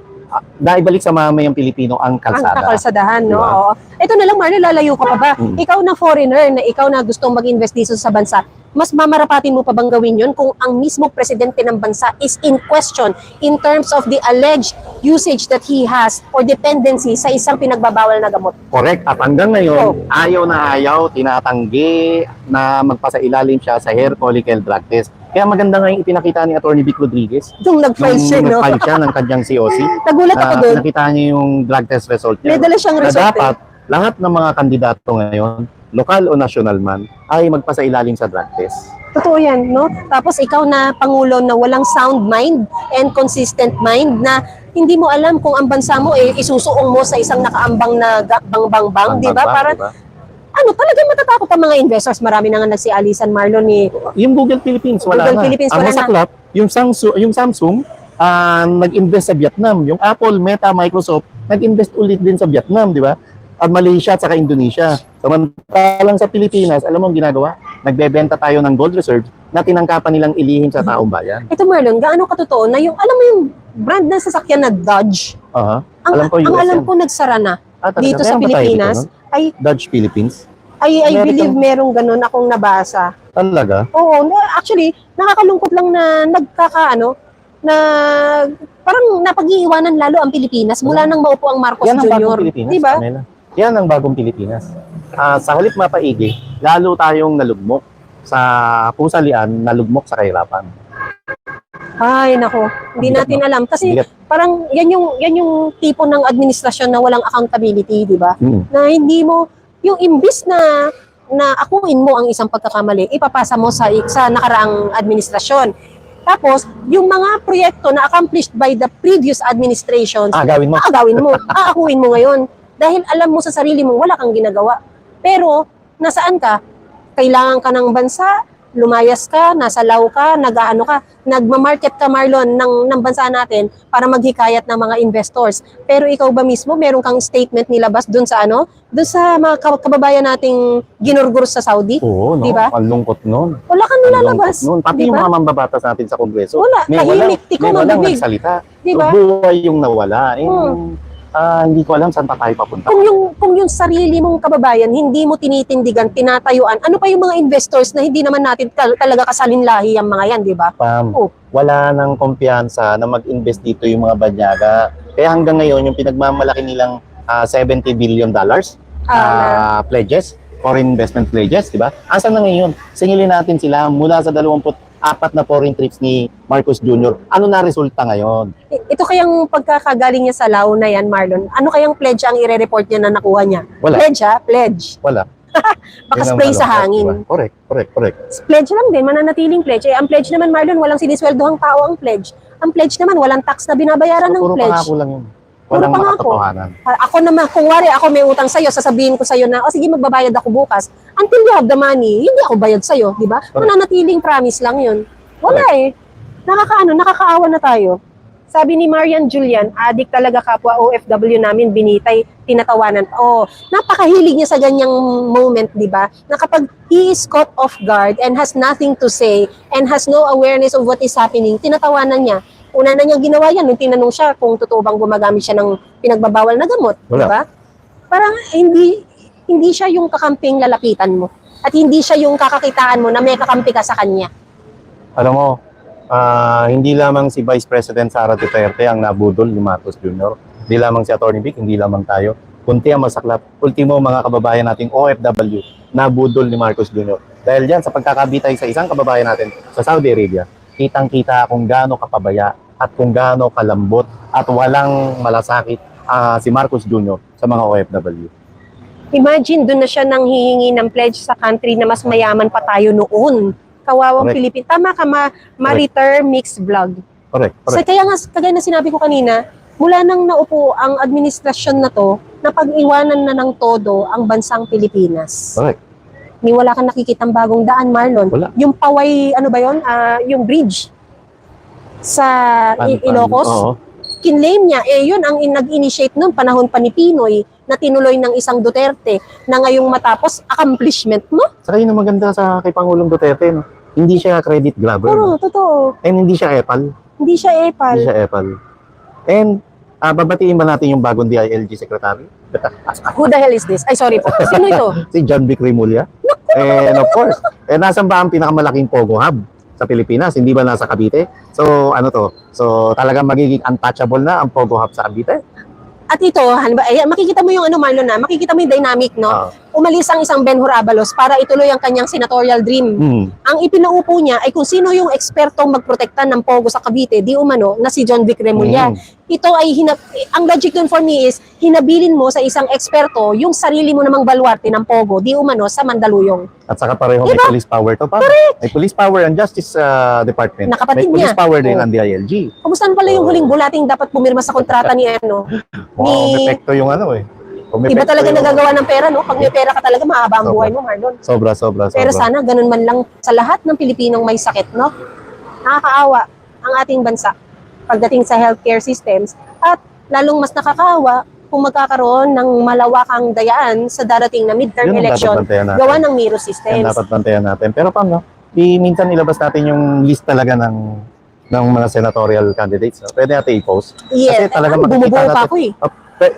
na ibalik sa mamamayang Pilipino ang kalsada. Ang kakalsadahan, no? Diba? Oo. Ito na lang, Marlon, lalayo ka pa ba? Mm. Ikaw na foreigner, na ikaw na gustong mag-invest dito sa bansa, mas mamarapatin mo pa bang gawin yun kung ang mismo presidente ng bansa is in question in terms of the alleged usage that he has or dependency sa isang pinagbabawal na gamot? Correct. At hanggang ngayon, ayaw na ayaw, tinatanggi na magpasailalim siya sa hair follicle drug test. Kaya maganda nga yung ipinakita ni Atty. Vic Rodriguez Nung nag-file siya, no? nag-file siya ng kanyang COC. Nagulat ako doon. Nakita niya yung drug test result niya. May dala siyang Na result. dapat lahat ng mga kandidato ngayon, lokal o national man, ay magpasailalim sa drug test. Totoo yan, no? Tapos ikaw na Pangulo na walang sound mind and consistent mind na hindi mo alam kung ang bansa mo isusuong mo sa isang nakaambang na bang-bang-bang, di ba? Para Diba? ano, talagang matatakot ang mga investors. Marami na nga nagsialisan, Marlon, ni Yung Google Philippines, wala Google na. Philippines, Ang wala na. masaklap, yung Samsung, nag-invest sa Vietnam. Yung Apple, Meta, Microsoft, nag-invest ulit din sa Vietnam, di ba? At Malaysia at saka Indonesia. Samantalang sa Pilipinas, alam mo ang ginagawa? Nagbebenta tayo ng gold reserve na tinangkapan nilang ilihim sa taong bayan. ito, Marlon, gaano katotoo na yung, alam mo yung brand ng sasakyan na Dodge, Aha. ang Alam ko, ang US alam yan. ko nagsara na Talaga? dito sa Meron ba tayo Pilipinas. dito nun? Dodge Philippines? I American- believe merong ganun akong nabasa. Talaga? Oo, actually, nakakalungkot lang na na parang napag-iiwanan lalo ang Pilipinas mula nang maupo ang Marcos Yan ang bagong Jr. Pilipinas. Di ba? Pamela. Yan ang bagong Pilipinas. Sa halip mapaigi, lalo tayong nalugmok sa pusalian, nalugmok sa kahirapan. Ay, nako. Hindi Bigat, natin no? alam. Kasi Bigat. parang yan yung tipo ng administrasyon na walang accountability, di ba? Na hindi mo, yung imbis na akuin mo ang isang pagkakamali, ipapasa mo sa nakaraang administrasyon. Tapos, yung mga proyekto na accomplished by the previous administrations, Gawin mo. gawin mo, aakuin mo ngayon. Dahil alam mo sa sarili mo, wala kang ginagawa. Pero, nasaan ka? Kailangan ka ng bansa, lumayas ka, nasa law ka, nag-aano ka, nagma-market ka, Marlon, ng bansa natin para maghikayat ng mga investors. Pero ikaw ba mismo, meron kang statement nilabas dun sa dun sa mga kababayan nating ginurgurs sa Saudi? Oo, no? Diba? Ang lungkot nun. Wala kang Ang nilalabas. lungkot nun. Pati yung Diba? mga mambabatas natin sa Kongreso. Wala, tahimik, tiko, walang mabibig. nagsalita. Diba? Buhay yung nawala. Hindi ko alam saan pa tayo papunta. Kung yung sarili mong kababayan hindi mo tinitindigan, tinatayuan, ano pa yung mga investors na hindi naman natin talaga kasalinlahi ang mga yan, di ba? Oh. Wala nang kumpiyansa na mag-invest dito yung mga banyaga. Kaya hanggang ngayon, yung pinagmamalaki nilang $70 billion pledges, foreign investment pledges, di ba? Asan na ngayon? Singilin natin sila mula sa 24 na foreign trips ni Marcos Jr. Ano na resulta ngayon? Ito kayang pagkakagaling niya sa Lao na yan, Marlon, ano kayang pledge ang i-report niya na nakuha niya? Wala. Pledge, ha? Pledge. Wala. Baka Yun ang spray sa malungkot, hangin. diba? Correct. Pledge lang din, mananatiling pledge. Ang pledge naman, Marlon, walang sinisweldohang tao ang pledge. Ang pledge naman, walang tax na binabayaran ng Puro pledge. pangako lang yun. Puro Walang pangako. makatotohanan. Ako naman, kung wari ako may utang sa'yo, sasabihin ko sa'yo na, sige, magbabayad ako bukas. Until you have the money, hindi ako bayad sa'yo, di ba? Correct. Mananatiling promise lang yun. Wala nakakaawa na tayo. Sabi ni Marian Julian, adik talaga kapwa OFW namin, binitay, tinatawanan. Napakahilig niya sa ganyang moment, di ba? Na kapag he is caught off guard and has nothing to say and has no awareness of what is happening, tinatawanan niya. Una na niyang ginawa yan nung tinanong siya kung totoo bang gumagamit siya ng pinagbabawal na gamot, di Wala. ba? Parang hindi siya yung kakamping lalapitan mo. At hindi siya yung kakakitaan mo na may kakampi ka sa kanya. Alam mo, hindi lamang si Vice President Sara Duterte ang nabudol ni Marcos Jr. Hindi lamang si Atty. Vic, hindi lamang tayo. Kunti ang masaklap. Ultimo, mga kababayan nating OFW, nabudol ni Marcos Jr. Dahil yan, sa pagkakabitay sa isang kababayan natin sa Saudi Arabia, kitang-kita kung gaano kapabaya at kung gaano kalambot at walang malasakit si Marcos Jr. sa mga OFW. Imagine, doon na siya nang hihingi ng pledge sa country na mas mayaman pa tayo noon. Kawawang Correct. Pilipin. Tama ka, Mariter Mix Vlog. Correct. So, kaya nga, kagaya na sinabi ko kanina, mula nang naupo ang administrasyon na to, napag-iwanan na ng todo ang bansang Pilipinas. Correct. Ni wala kang nakikitang bagong daan, Marlon. Wala. Yung Paway, ano ba yun? Yung bridge sa Ilocos, Oo. kinlaim niya, yun ang nag-initiate noon, panahon pa ni Pinoy, na tinuloy ng isang Duterte, na ngayong matapos, accomplishment mo. Saka yun ang maganda sa kay Pangulong Duterte, no? Hindi siya credit grabber. Puro, totoo. And hindi siya epal. Hindi siya epal. Hindi siya epal. And babatiin ba natin yung bagong DILG secretary? Who the hell is this? Ay, sorry po. Sino ito? Si John Vic Remulla. And of course, nasan ba ang pinakamalaking Pogo Hub sa Pilipinas? Hindi ba nasa Cavite? So, ano to? So, talagang magiging untouchable na ang Pogo Hub sa Cavite? At ito, halimbawa, makikita mo yung ano, Marlon, makikita mo yung dynamic, no? Umalis ang isang Ben Abalos para ituloy ang kanyang senatorial dream. Ang ipinaupo niya ay kung sino yung ekspertong magprotekta ng Pogo sa Cavite, di umano, na si John Vic Remulla. Ito ay, ang logic dun for me is, hinabilin mo sa isang eksperto yung sarili mo namang baluarte ng Pogo, di umano, sa Mandaluyong. At saka pareho may police power to pa. May police power ang Justice Department. Nakapatid may police niya. power din ang DILG. Kamusta pala yung huling bulating dapat pumirma sa kontrata ni ano? Epekto yung ano eh. Iba talaga nagagawa ng pera, no? Pag may pera ka talaga, mahaba ang buhay mo, Marlon. Sobra. Pero sana ganun man lang sa lahat ng Pilipinong may sakit, no? Nakakaawa ang ating bansa pagdating sa healthcare systems at lalong mas nakakaawa kung magkakaroon ng malawakang dayaan sa darating na midterm Yun ang election dapat bantayan natin. gawa ng Miro Yan systems. dapat bantayan natin. Pero paano? Minsan ilabas natin yung list talaga ng mga senatorial candidates. No? Pwede natin i-post. Yes, Kasi talagang bumubuo makikita pa natin. ako eh.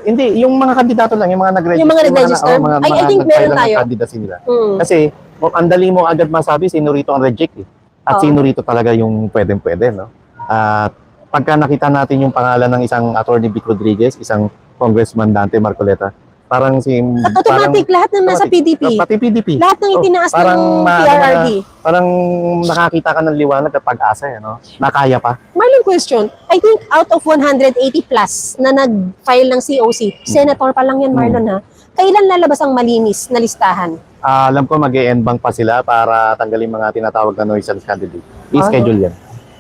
Hindi, yung mga kandidato lang, yung mga nag-register. Yung mga nag-register? I think meron tayo. Candidacy nila. Kasi, ang dali mo agad masabi sino rito ang reject eh. At sino rito talaga yung pwedeng-pwede, no? At pagka nakita natin yung pangalan ng isang Attorney Vic Rodriguez, isang Congressman Dante Marcoleta, parang si... At automatic, lahat ng nasa PDP. Pati PDP. Lahat ng itinaas parang ng PRRD. Parang nakakita ka ng liwanag at pag-asa, eh, no? Nakaya pa. Marlon, question. I think out of 180 plus na nag-file ng COC, senator pa lang yan, Marlon, ha? Kailan lalabas ang malinis na listahan? Alam ko mag-e-end bank pa sila para tanggalin mga tinatawag na nuisance candidate. I-schedule yan.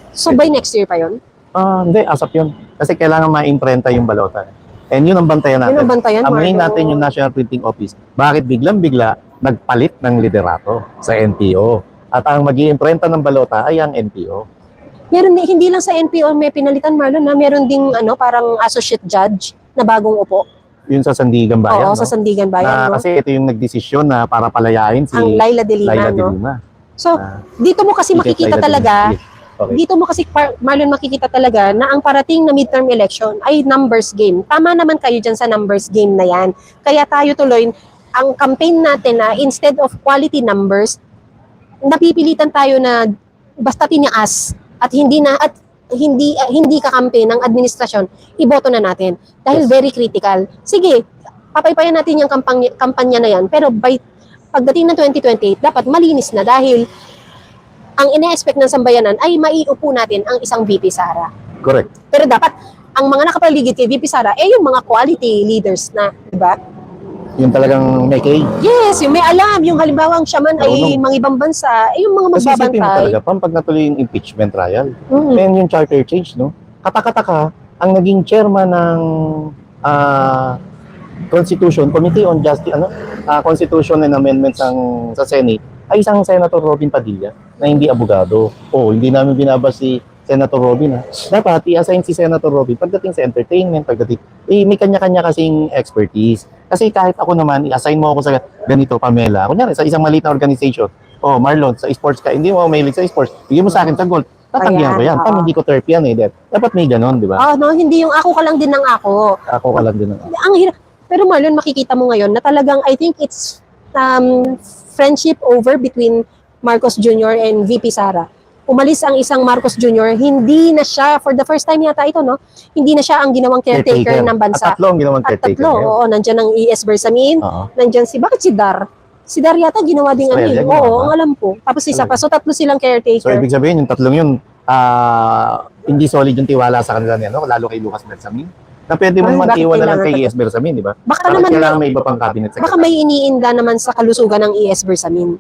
So by next year pa yon? Hindi, asap yun. Kasi kailangan ma-imprenta yung balota. And yun ang bantayan natin. Yun ang bantayan, Amahin Marlo. natin yung National Printing Office. Bakit biglang-bigla nagpalit ng liderato sa NPO? At ang mag-iimprenta ng balota ay ang NPO. Meron hindi lang sa NPO may pinalitan, Marlon, na meron ding parang associate judge na bagong upo. Yun sa Sandigan Bayan. Oo, sa Sandigan Bayan, no? Kasi ito yung nagdesisyon na para palayain si Ang Laila de Lima, Laila de no? Lima. So, dito mo kasi makikita Laila de Lima. talaga, Yes. Okay. dito mo kasi, Marlon, makikita talaga na ang parating na midterm election ay numbers game. Tama naman kayo dyan sa numbers game na yan. Kaya tayo tuloy, ang campaign natin na instead of quality numbers, napipilitan tayo na basta tinaas at hindi kakampi ng administrasyon, iboto na natin. Dahil Yes. very critical. Sige, papaypayan natin yung kampanya na yan, pero pagdating ng 2028, dapat malinis na dahil ang ina-expect ng sambayanan ay maiupo natin ang isang VP Sara. Correct. Pero dapat, ang mga nakapaligid kay VP Sara, yung mga quality leaders na, di ba? Yung talagang may kay. Yes, yung may alam, yung halimbawa ang siya man ay Marunong. mga ibang bansa, yung mga Kasi isipin mo magbabantay. talaga, pag natuloy yung impeachment trial, Mhm. then yung charter change, no? Katakataka, ang naging chairman ng Constitution, Committee on Justice, Constitution and Amendments sa Senate, ay isang Senator Robin Padilla na hindi abogado. Hindi namin binabas si Senator Robin. Dapat i-assign si Senator Robin pagdating sa entertainment, may kanya-kanya kasing expertise. Kasi kahit ako naman, i-assign mo ako sa ganito, Pamela. Kunyari, sa isang maliit na organization, Marlon, sa sports ka, hindi mo mahilig sa sports, bigyan mo sa akin sa golf, tatanggihan ko yan. Ayan, Paano hindi ko turf yan eh? Dapat may ganon, di ba? No, hindi yung ako ka lang din ng ako. Ako ka lang din. Ang hirap. Pero Marlon, makikita mo ngayon na talagang, I think it's friendship over between Marcos Jr. and VP Sara. Umalis ang isang Marcos Jr., hindi na siya, for the first time yata ito, no? Hindi na siya ang ginawang caretaker ng bansa. At tatlo ang ginawang At caretaker. tatlo, oo, nandyan ang E.S. Bersamin, Oo. nandyan bakit si Dar? Si Dar yata ginawa din Australia, Oo, ginawa. ang alam ko. Tapos isa pa, so tatlo silang caretaker. So, ibig sabihin, yung tatlong yun, hindi solid yung tiwala sa kanila niya, no? Lalo kay Lucas Bersamin. Na pwede mo naman bakit iwan na lang kailangan kay E.S. Bersamin, di ba? Baka Bakit naman kailangan may iba pang cabinet Baka secretary? may iniinda naman sa kalusugan ng E.S. Bersamin.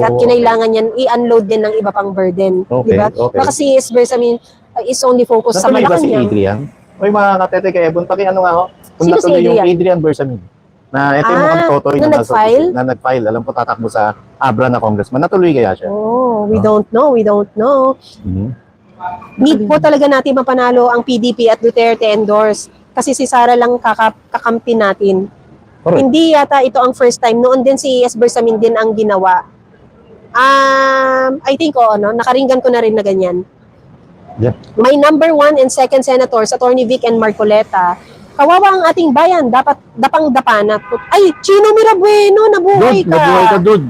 At kinailangan yan i-unload din ng iba pang burden. Okay, Di ba? okay. Baka si E.S. Bersamin is only focused sa Natuloy ba si Malacanang. Adrian? Oy, mga katete kay Ebon, ano nga ako, kung Sino si natuloy yung Adrian? Adrian Bersamin. Na ito yung Ah, mukhang totoy na nag-file? na nag-file. Alam ko tatakbo sa Abra na congressman. Natuloy kaya siya? Oh, we don't know. Mhm. Need po talaga natin mapanalo ang PDP at Duterte endorse. Kasi si Sara lang kakampi natin. Correct. Hindi yata ito ang first time. Noon din si S. Bersamin din ang ginawa. I think, nakaringgan ko na rin na ganyan. Yep. May number 1 and 2nd senators, Attorney Vic and Marcoleta. Kawawa ang ating bayan, dapat dapang-dapa na. Ay, Chino Mirabueno, nabuhay Dude, ka. nabuhay ka, dude.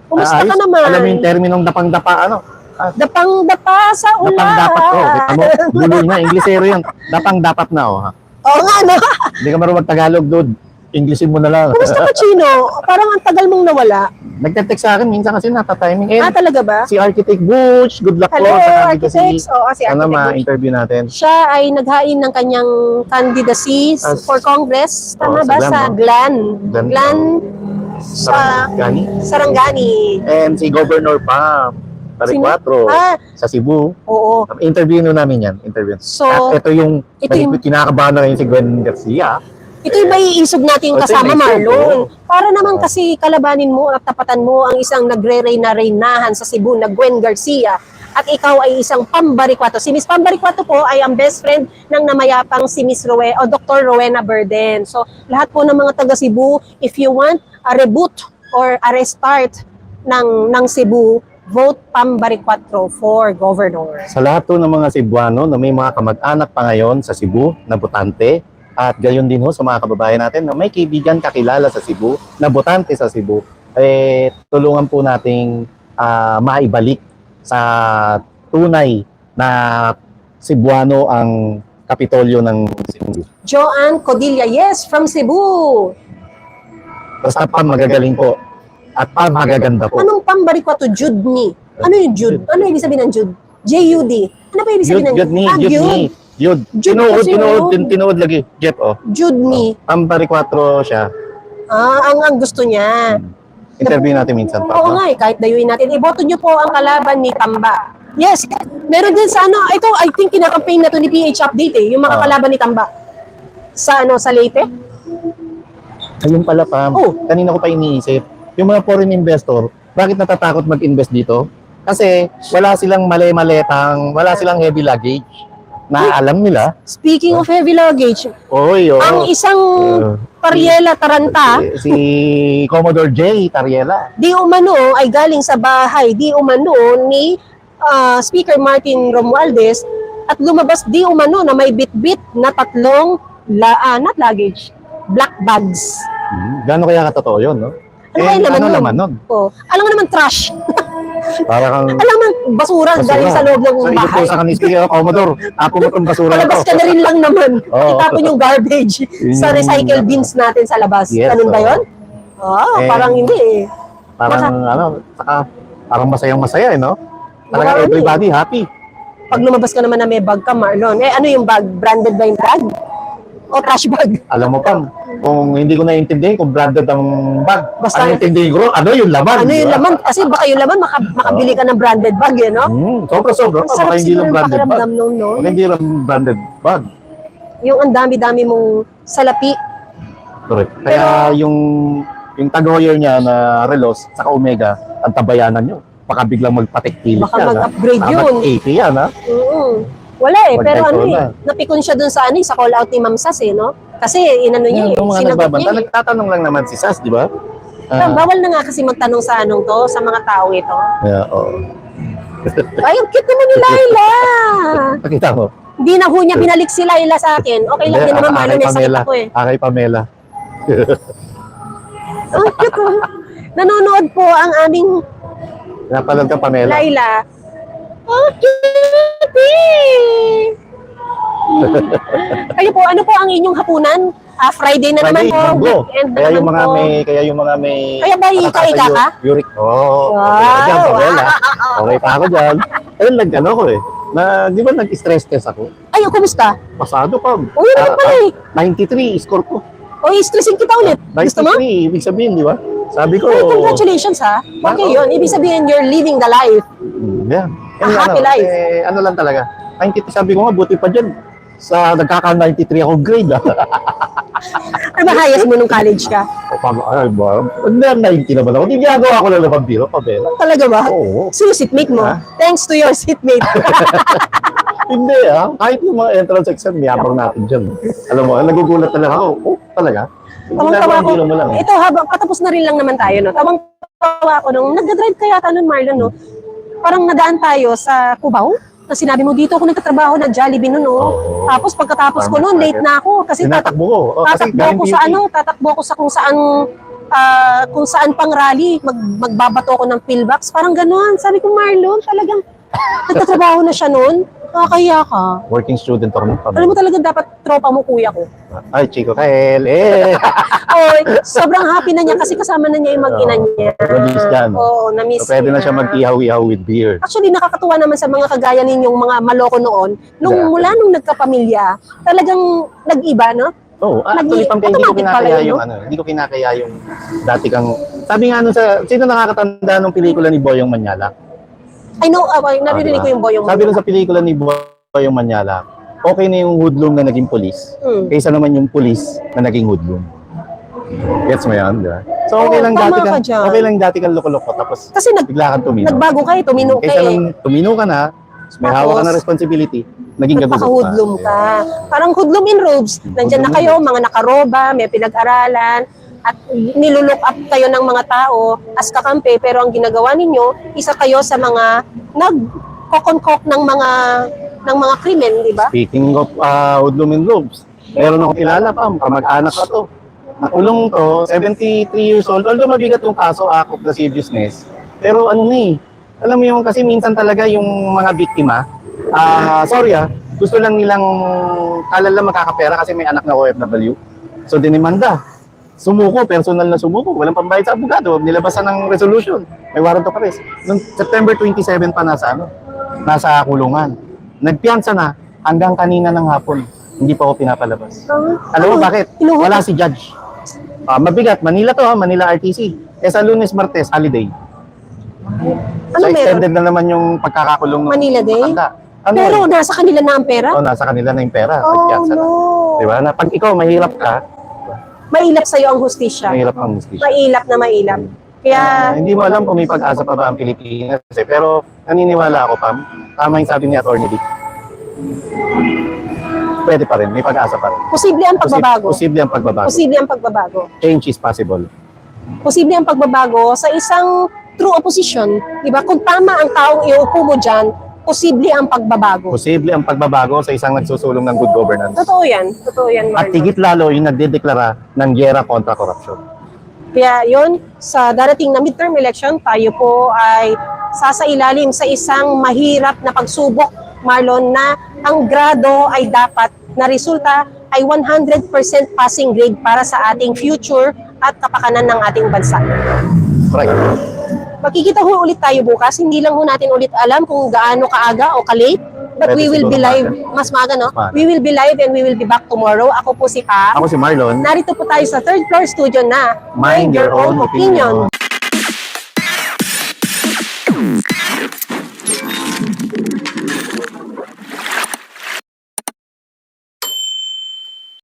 Kumusta ka Ayos. naman? Alam mo yung terminong dapang-dapa, ano? Dapang-dapa sa ulan. Dapang-dapat, oh. Kita mo, guloy na, Inglesero yun. Dapang-dapat na, oh. Ha? Oo nga, no? Hindi ka marunong Tagalog, dude. Englishin mo na lang. Kumusta ka, Chino? Parang ang tagal mong nawala. Nagte-text sa akin minsan kasi nata-timing. Eh, Talaga ba? si Architect Butch, good luck Hello, po sa architects. Oo, si Sana Architect Butch. ma-interview natin. Siya ay naghain ng kanyang candidacy for Congress. Tama sa ba? GLAN, Sa no? GLAN. GLAN, GLAN sa Gani? Sarangani. And si Governor pa, Sino? Tariquatro, sa Cebu. Oo. Interview namin yan. Interview. So, At ito yung ito kinakabahan na ngayon si Gwen Garcia. ito yung may isog natin Ito kasama, yung may isog, Marlon. oo. Para naman kasi kalabanin mo at tapatan mo ang isang nagre-reyna-reynahan sa Cebu na Gwen Garcia. At ikaw ay isang Pambarikwato. Si Miss Pambarikwato po ay ang best friend ng namayapang si Miss Dr. Rowena Burden. So, lahat po ng mga taga Cebu, if you want a reboot or a restart ng Cebu, vote Pambarikwato for governor. Sa lahat po ng mga Cebuano na may mga kamag-anak pa ngayon sa Cebu na botante, at gayon din ho sa mga kababayan natin na may kaibigan kakilala sa Cebu, na botante sa Cebu, tulungan po nating maibalik sa tunay na Cebuano ang Kapitolyo ng Cebu. Joanne Codilla, yes, from Cebu. Basta pa magagaling po at pa magaganda po. Anong Pambarikwato? Judni. Ano yung Jude? Ano ibig sabihin ng Jude? J-U-D. Ano ba ibig sabihin ng Yud ni, Jude? Yud. Jude kasi yun. Tinuod lagi. Jeff, oh. Judni. Pambarikwato siya. Ang gusto niya. Interview natin minsan pa. Oo no? nga kahit dayuin natin. Iboto niyo po ang kalaban ni Tamba. Yes, meron din sa ito, I think kinakampaign na to ni PH Update yung mga kalaban ni Tamba. Sa Leyte? Ayun pala, Pam. Oh. Kanina ko pa iniisip. Yung mga foreign investor, bakit natatakot mag-invest dito? Kasi wala silang wala silang heavy luggage na alam nila. Speaking of heavy luggage, Oy, ang isang Tariela Taranta, si Commodore J. Tariela. di umano ay galing sa bahay, di umano ni Speaker Martin Romualdez at lumabas di umano na may bit-bit na tatlong not luggage, black bags. Gano'n kaya katotoo yun, no? Ano kaya laman nun? laman nun? Oh, alam mo naman trash. Parang Alam mo basura galing sa loob ng so, ito po bahay. sa kanil Speaker, Commodore, apo mo itong basura Palabas ito. ka na rin lang naman. Oo. Itapon yung garbage sa Yun yung- recycle bins natin sa labas. Yes, Ganun ba oo. yun? Parang hindi eh. Parang masayang-masaya, no? Talaga Marami. everybody happy. Pag lumabas ka naman na may bag ka, Marlon, ano yung bag? Branded ba yung bag? O trash bag? Alam mo, Pam, kung hindi ko naiintindihan kung branded ang bag, Basta- ang intindihin ko, ano yung laman? Ano di yung ba? laman? Kasi baka yung laman, makabili ka ng branded bag, eh, no? Sobra-sobra. Ang sarap Baka hindi siguro lang yung branded bag. pakiramdam nun, no? Baka hindi lang branded bag. Yung ang dami-dami mong salapi. Correct. Kaya yung tag-heuer niya na Relos, saka Omega, ang tabayanan nyo. Baka biglang magpatiktilit Baka yan. mag-upgrade Baka yun. mag-80 yan, ha? Wala eh, pero Magkaiba na. napikon siya dun sa sa call out ni Ma'am Sas eh, no? Kasi inano niya Yung mga sinagot nagbabanta, niya eh. nagtatanong lang naman si Sas, di ba? Bawal na nga kasi magtanong sa sa mga tao ito. Yeah, oo. Ay, ang cute naman ni Laila! Pakita mo. Hindi na ho niya binalik si Laila sa akin. Okay lang din naman, Marlon, may sakit ako eh. Akay Pamela. Ang cute oh. Nanonood po ang aming Napanood ka, Pamela. Laila. Oh, cute eh! Kayo po, ano po ang inyong hapunan? Friday na Friday, naman po. manggo. Weekend na Kaya yung naman mga po. may... Kaya ba ika-ika ka? Uric. Oo. Wow. Okay ka dyan, Pamela. Okay pa ako dyan. Ayun, nag-ano ko eh. Di ba nag-stress test ako? Ay, kumusta? Pasado pa. Uy, ano pala eh. 93, score ko. O, i-stressin kita ulit. Gusto mo? 93, ibig sabihin, di ba? Sabi ko... Ay, congratulations ha. Okay yun. Ibig sabihin, you're living the life. Yeah. A happy life. Ano lang talaga. 93, sabi ko nga, buti pa dyan. nagkaka-93 ako grade. Ano ba highest mo nung college ka? O, ay, ba? Nag-90 naman ako. Hindi ginagawa ko lang na pambiro, pabela. Talaga ba? Oo. Sino seatmate mo? Ha? Thanks to your seatmate. Hindi kahit yung mga entrance exam, niyabang natin dyan. Alam mo, nagugulat talaga ako. Oh, talaga? Tawang-tawa ko. Hindi mo lang. Ito, habang patapos na rin lang naman tayo, no? Tawang-tawa ko nung nagdadrive ka yata nun, Marlon, no? Parang nadaan tayo sa Cubao. Na sinabi mo, dito ako nagtatrabaho ng Jollibee nun, no? Oo. Tapos pagkatapos ko nun, late na ako. Kasi Tinatakbo ko. Kasi tatakbo ako galing sa PUP. tatakbo ako sa kung saan pang rally, magbabato ako ng pillbox, parang gano'n. Sabi ko, Marlon, talagang nagtatrabaho na siya noon. Nakakahiya ka. Working student ako ng pabela. Alam mo talaga dapat tropa mo kuya ko. Ay, Chico Kael, eh. Oy, sobrang happy na niya kasi kasama na niya yung mag-ina niya. Na-miss ka, no? Oo, na-miss So, pwede na siya mag-ihaw-ihaw with beer. Actually, nakakatuwa naman sa mga kagaya ninyong mga maloko noon. Yeah. Mula nung nagkapamilya, talagang nag-iba, no? Oo, actually, Pam, hindi ko automatic pala kinakaya yun, yung hindi ko kinakaya yung dati kang, sabi nga nun sino nakakatanda nung pelikula ni Boyong Manyala? I know, naririnig ko yung boyong. Sabi nun sa pelikula ni Boyong Manyala, okay na yung hoodlum na naging pulis, kaysa naman yung pulis na naging hoodlum. Gets mo yan, di ba? So okay Oo, lang tama dati ka kang, dyan. okay lang dati kang loko-loko, tapos Kasi bigla kang tumino. nagbago ka tumino ka Kaysa eh. nung tumino ka na, may Tapos, hawak ka na responsibility, naging gadugo Nagpaka-hoodlum ka. Parang hoodlum in robes. Nandyan na kayo, mga nakaroba, may pinag-aralan, at nilulook up kayo ng mga tao as kakampi, pero ang ginagawa ninyo, isa kayo sa mga nagkokonkok ng mga krimen, di ba? Speaking of hoodlum and robes, meron akong kilala pa, kamag-anak ka to. Nakulong to, 73 years old. Although mabigat yung kaso, act of lasciviousness. Pero ano na eh, alam mo yung kasi minsan talaga yung mga biktima, gusto lang nilang kalala makakapera kasi may anak na OFW. So dinimanda. Sumuko, personal na sumuko. Walang pambayad sa abogado. Nilabasan ng resolution. May warrant of arrest. Noong September 27 pa nasa kulungan. Nagpiyansa na hanggang kanina ng hapon. Hindi pa ako pinapalabas. Alam mo bakit? Wala si judge. Mabigat. Manila to, Manila RTC. Sa Lunes, Martes, holiday. Ano So meron? extended na naman yung pagkakakulong ng Manila Day? matanda. Ano Pero yun? nasa kanila na ang pera? Nasa kanila na yung pera. Oh Nagpiyansa na. no. Diba? Na pag ikaw mahirap ka, Mailap sa'yo ang hustisya. mahirap ang justisya. Mailap na mailap. Kaya, Hindi mo alam kung may pag-asa pa ba ang Pilipinas. Pero naniniwala ako, Pam. Tama yung sabi ni Atty. Dick. Pwede pa rin. May pag-asa pa rin. posible ang pagbabago. Posible ang pagbabago. Posible ang pagbabago. Change is possible. Posible ang pagbabago sa isang true opposition. Diba? Kung tama ang taong iuupo mo dyan, posible ang pagbabago. Posible ang pagbabago sa isang nagsusulong ng good governance. Totoo yan. Totoo yan, At Marlon. higit lalo yung nagdedeklara ng giyera kontra korupsyon. Kaya yun, sa darating na midterm election, tayo po ay sasailalim sa isang mahirap na pagsubok, Marlon, na ang grado ay dapat na resulta ay 100% passing grade para sa ating future at kapakanan ng ating bansa. Right. Magkikita ho ulit tayo bukas. Hindi lang ho natin ulit alam kung gaano kaaga o ka-late. But Pwede we will be siguro live. maaga. Mas maaga, no? Mas maaga. We will be live and we will be back tomorrow. Ako po si Pam. Ako si Marlon. Narito po tayo sa third floor studio na Mind your own opinion.